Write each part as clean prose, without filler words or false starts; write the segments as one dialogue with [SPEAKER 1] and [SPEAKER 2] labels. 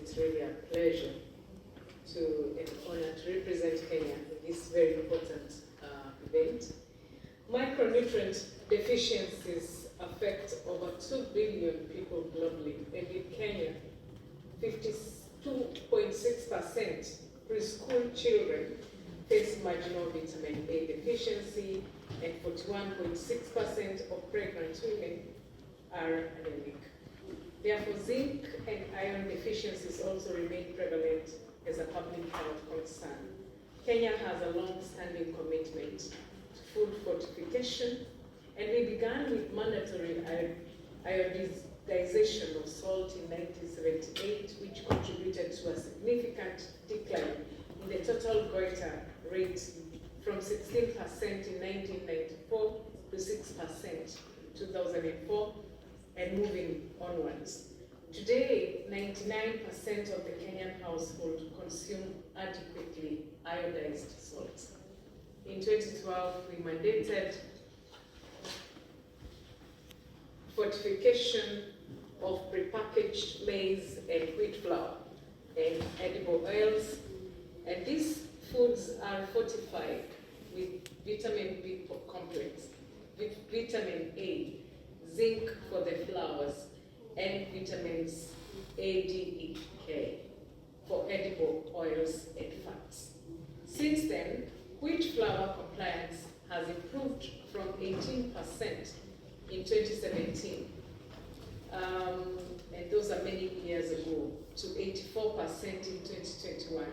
[SPEAKER 1] it's really a pleasure and honor to represent Kenya in this very important event. Micronutrient deficiencies affect over 2 billion people globally, and in Kenya, 52.6% preschool children face marginal vitamin A deficiency, and 41.6% of pregnant women are anemic. Therefore, zinc and iron deficiencies also remain prevalent as a public health concern. Kenya has a long-standing commitment to food fortification, and we began with mandatory iodization of salt in 1978, which contributed to a significant decline in the total goiter rate from 16% in 1994 to 6% in 2004, and moving onwards. Today, 99% of the Kenyan household consume adequately iodized salt. In 2012, we mandated fortification of prepackaged maize and wheat flour and edible oils, and these foods are fortified with vitamin B complex, with vitamin A, zinc for the flours, and vitamins A, D, E, K for edible oils and fats. Since then, wheat flour compliance has improved from 18% in 2017, and those are many years ago, to 84% in 2021.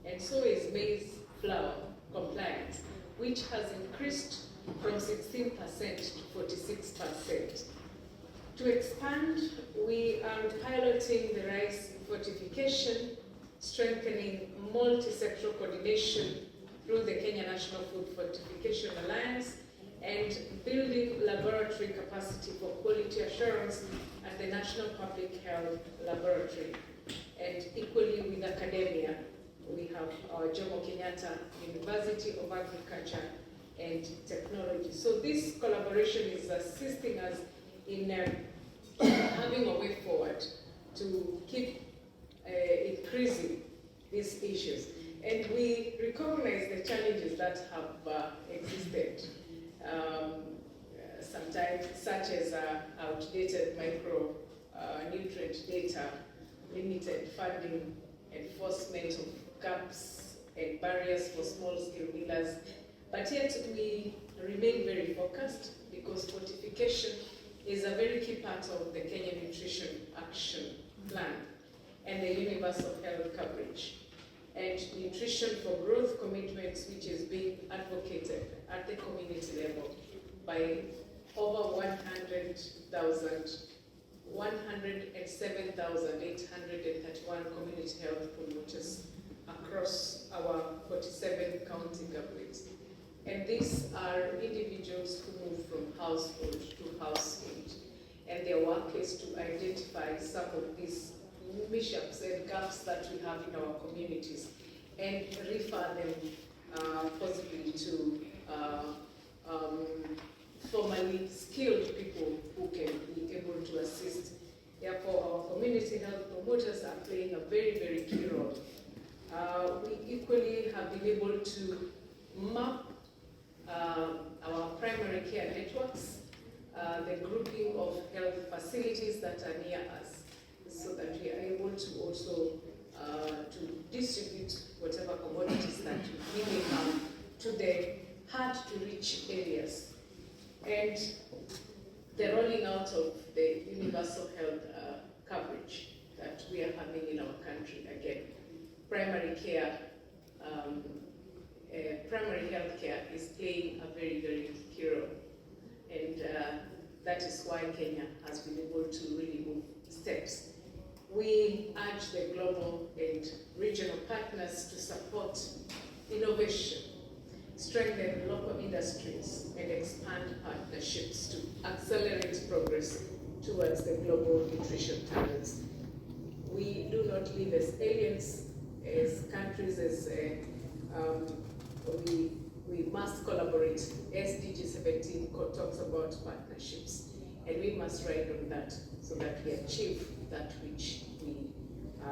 [SPEAKER 1] And so is maize flour compliance, which has increased from 16% to 46%. To expand, we are piloting the rice fortification, strengthening multi-sectoral coordination through the Kenya National Food Fortification Alliance, and building laboratory capacity for quality assurance at the National Public Health Laboratory. And equally with academia, we have our Jomo Kenyatta University of Agriculture and Technology. So this collaboration is assisting us in having a way forward to keep increasing these issues. And we recognize the challenges that have existed, sometimes such as outdated micronutrient data, limited funding, enforcement of gaps and barriers for small-scale millers. But yet we remain very focused, because fortification is a very key part of the Kenya Nutrition Action Plan and the universal health coverage. And nutrition for growth commitments, which is being advocated at the community level by over 107,831 community health promoters across our 47 county governments. And these are individuals who move from household to household. And their work is to identify some of these mishaps and gaps that we have in our communities and refer them possibly to formally skilled people who can be able to assist. Therefore, our community health promoters are playing a very, very key role. We equally have been able to map our primary care networks, the grouping of health facilities that are near us, so that we are able to also to distribute whatever commodities that we may have to the hard-to-reach areas. And the rolling out of the universal health coverage that we are having in our country. Again, primary health care is playing a very, very key role. And that is why Kenya has been able to really move steps. We urge the global and regional partners to support innovation, strengthen local industries, and expand partnerships to accelerate progress towards the global nutrition targets. We do not live as aliens, as countries, we must collaborate. SDG 17 talks about partnerships, and we must ride on that so that we achieve that which we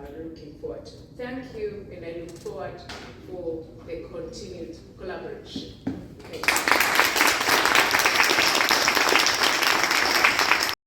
[SPEAKER 1] looking forward to. Thank you, and I look forward for the continued collaboration. Thank you.